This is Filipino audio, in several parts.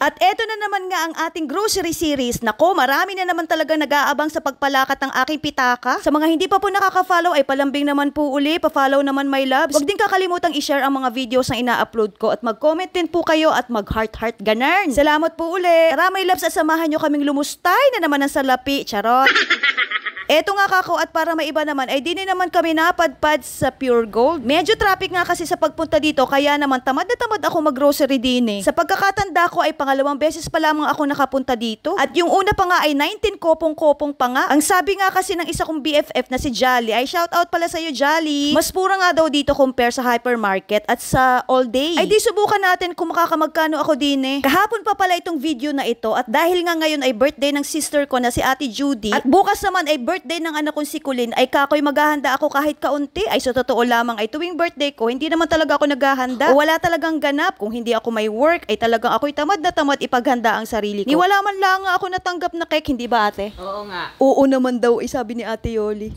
At eto na naman nga ang ating grocery series. Nako, marami na naman talaga nag-aabang sa pagpalakat ng aking pitaka. Sa mga hindi pa po nakaka-follow ay palambing naman po uli. Pa-follow naman my loves. Huwag din kakalimutang i-share ang mga videos na ina-upload ko. At mag-comment din po kayo at mag-heart-heart ganern. Salamat po uli. Tara my loves at samahan nyo kaming lumustay na naman ang salapi. Charot. Eto nga kako at para maiba naman ay di naman kami napadpad sa Pure Gold. Medyo traffic nga kasi sa pagpunta dito kaya naman tamad na tamad ako mag-grocery din eh. Sa pagkakatanda ko ay pangalawang beses pa lamang ako nakapunta dito. At yung una pa nga ay 19 kopong-kopong pa nga. Ang sabi nga kasi ng isa kong BFF na si Jolly ay shout out pala sa'yo Jolly. Mas pura nga daw dito compare sa hypermarket at sa all day. Ay di subukan natin kung makakamagkano ako din eh. Kahapon pa pala itong video na ito at dahil nga ngayon ay birthday ng sister ko na si Ate Judy at bukas naman ay birthday ng anak kong si Kulin ay kakoy maghahanda ako kahit kaunti. Ay sa totoo lamang ay tuwing birthday ko hindi naman talaga ako naghahanda o wala talagang ganap. Kung hindi ako may work ay talagang ako'y tamad na tamad ipaghanda ang sarili ko. Ni wala man lang ako natanggap na cake, hindi ba ate? Oo nga. Oo naman daw, sabi ni Ate Yoli.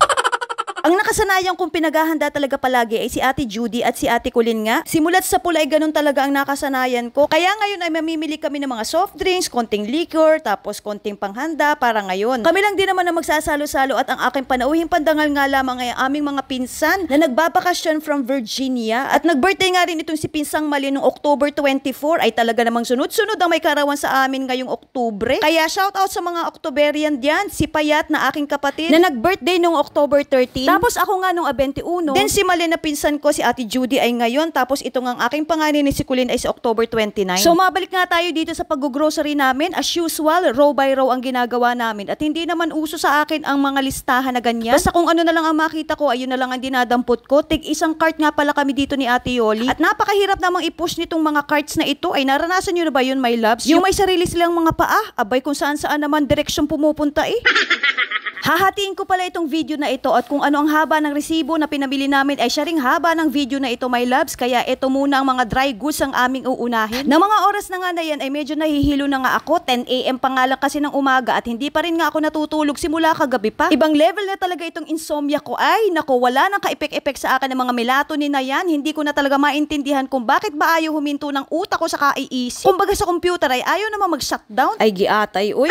Ang nakasanayan kong pinaghahanda talaga palagi ay si Ate Judy at si Ate Kulin nga. Simulat sa pula ay ganun talaga ang nakasanayan ko. Kaya ngayon ay mamimili kami ng mga soft drinks, konting liquor, tapos konting panghanda para ngayon. Kami lang din naman na magsasalo-salo at ang aking panauhing pandangal nga lamang ay aming mga pinsan na nagbabakasyon from Virginia. At nag-birthday nga rin itong si Pinsang Mali noong October 24 ay talaga namang sunod-sunod ang may karawan sa amin ngayong Oktubre. Kaya shout out sa mga Octoberian diyan, si Payat na aking kapatid na nag-birthday noong October 13. Tapos ako nga nung 21. Then si Mali na pinsan ko, si Ate Judy ay ngayon. Tapos ito nga ang aking panganay ni si Kulin ay si October 29. So mabalik nga tayo dito sa pag-grocery namin. As usual, row by row ang ginagawa namin. At hindi naman uso sa akin ang mga listahan na ganyan. Basta kung ano na lang ang makita ko, ayun na lang ang dinadampot ko. Tig isang cart nga pala kami dito ni Ate Yoli. At napakahirap namang i-push nitong mga carts na ito. Ay naranasan nyo na ba yun my loves? Yung may sarili silang mga paa. Abay kung saan saan naman direksyon pumupunta eh. Hahatiin ko pala itong video na ito at kung ano ang haba ng resibo na pinamili namin ay siya ring haba ng video na ito my loves. Kaya ito muna ang mga dry goods ang aming uunahin. Na mga oras na nga na yan ay medyo nahihilo na nga ako. 10 AM pa nga lang kasi ng umaga at hindi pa rin nga ako natutulog simula kagabi pa. Ibang level na talaga itong insomnia ko. Ay nako, wala nang kaipek-epek sa akin ng mga melatonin na yan. Hindi ko na talaga maintindihan kung bakit ba ayaw huminto ng utak ko sa kaiisip. Kumbaga sa computer ay ayaw naman mag-shutdown. Ay giatay, uy.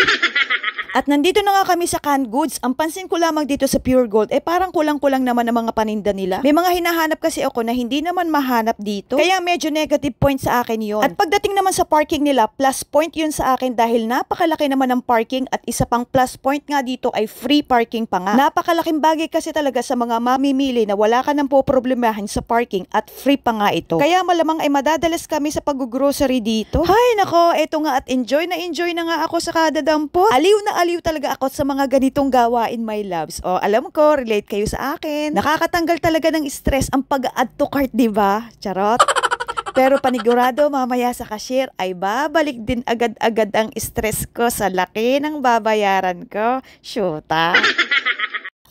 At nandito na nga kami sa canned goods. Ang pansin ko lamang dito sa Pure Gold, parang kulang-kulang naman ang mga paninda nila. May mga hinahanap kasi ako na hindi naman mahanap dito. Kaya medyo negative point sa akin yon. At pagdating naman sa parking nila, plus point yun sa akin dahil napakalaki naman ang parking at isa pang plus point nga dito ay free parking pa nga. Napakalaking bagay kasi talaga sa mga mamimili na wala ka nang poproblemahin sa parking at free pa nga ito. Kaya malamang ay madadalas kami sa pag-grocery dito. Hay nako, eto nga at enjoy na nga ako sa kada dampot. Aliw talaga ako sa mga ganitong gawain my loves. O alam ko, relate kayo sa akin. Nakakatanggal talaga ng stress ang pag-add to cart, diba? Charot. Pero panigurado mamaya sa cashier ay babalik din agad-agad ang stress ko sa laki ng babayaran ko. Shoota.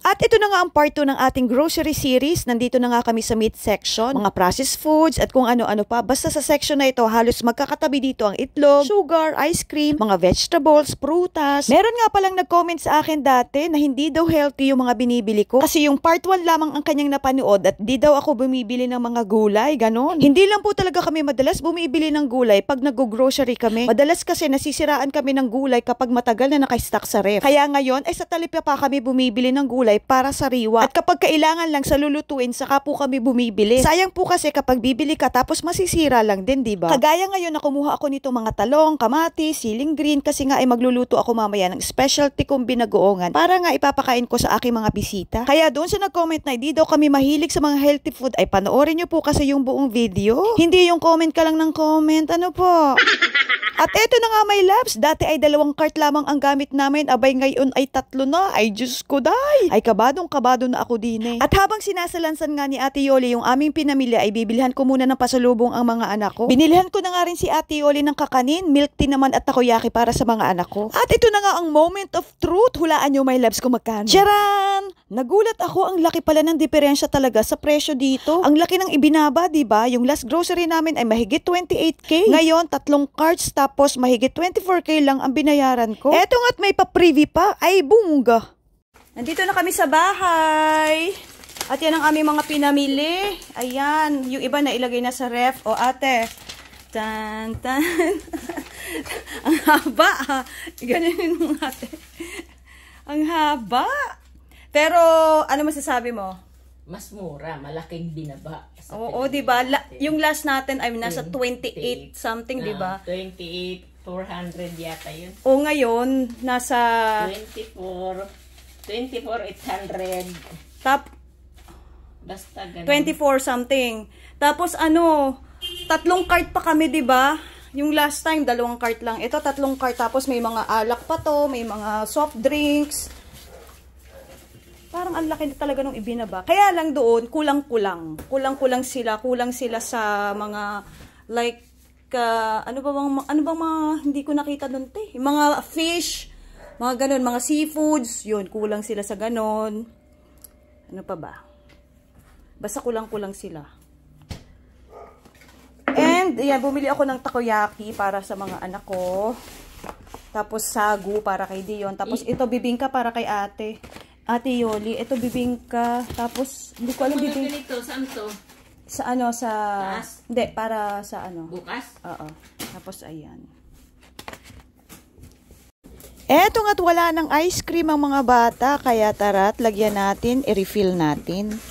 At ito na nga ang part 2 ng ating grocery series. Nandito na nga kami sa meat section, mga processed foods at kung ano-ano pa. Basta sa section na ito, halos magkakatabi dito ang itlog, sugar, ice cream, mga vegetables, prutas. Meron nga palang nag-comment sa akin dati na hindi daw healthy yung mga binibili ko. Kasi yung part 1 lamang ang kanyang napanood at di daw ako bumibili ng mga gulay, ganon. Hindi lang po talaga kami madalas bumibili ng gulay pag nag-grocery kami. Madalas kasi nasisiraan kami ng gulay kapag matagal na naka-stock sa ref. Kaya ngayon ay sa talipya pa kami bumibili ng gulay para sariwa. At kapag kailangan lang sa lulutuin, saka po kami bumibili. Sayang po kasi kapag bibili ka tapos masisira lang din, diba? Kagaya ngayon na kumuha ako nito mga talong, kamatis, siling green kasi nga ay magluluto ako mamaya ng specialty kong binagoongan para nga ipapakain ko sa aking mga bisita. Kaya doon sa nag-comment na hindi daw kami mahilig sa mga healthy food ay panoorin nyo po kasi yung buong video. Hindi yung comment ka lang ng comment. Ano po? At eto na nga my loves, dati ay 2 cart lamang ang gamit namin, abay ngayon ay 3 na. Ay Diyos ko day! Ay kabadong-kabado na ako din eh. At habang sinasalansan nga ni Ate Yoli yung aming pinamili ay bibilhan ko muna ng pasalubong ang mga anak ko. Binilhan ko na nga rin si Ate Yoli ng kakanin, milk tea naman at takoyaki para sa mga anak ko. At ito na nga ang moment of truth, hulaan nyo my loves kung magkano. Charan! Nagulat ako, ang laki pala ng diferensya talaga sa presyo dito. Ang laki ng ibinaba, diba? Yung last grocery namin ay mahigit 28K. Ngayon, 3 carts tapos mahigit 24K lang ang binayaran ko. Eto nga't may pa-preview pa. Ay, bunga. Nandito na kami sa bahay. At yan ang aming mga pinamili. Ayan. Yung iba na ilagay na sa ref. O ate. Tan, tan. haba. Ganun yung ate. Ang haba. Pero, ano masasabi mo? Mas mura, malaking binaba. Oo, di ba? Yung last natin ay nasa 28 something, di ba? 28,400 yata yun. O ngayon, nasa 24,800. Basta ganun. 24 something. Tapos ano, 3 cart pa kami, di ba? Yung last time, 2 cart lang. Ito, 3 cart. Tapos may mga alak pa to, may mga soft drinks. Parang ang laki na talaga nung ibinaba. Kaya lang doon, kulang-kulang. Kulang-kulang sila. Kulang sila sa mga, like, ano bang mga, hindi ko nakita doon, te. Mga fish, mga ganun, mga seafoods. Yun, kulang sila sa ganun. Ano pa ba? Basta kulang-kulang sila. And, yan, bumili ako ng takoyaki para sa mga anak ko. Tapos, sagu para kay Dion. Tapos, ito, bibingka para kay ate. Ate Yoli, ito bibingka. Tapos, hindi ko alam bibingka. Ganito, saan to? Sa ano, sa... Taas? Hindi, para sa ano. Bukas? Oo. Tapos, ayan. Eto nga't wala ng ice cream ang mga bata. Kaya tara't, lagyan natin, i-refill natin.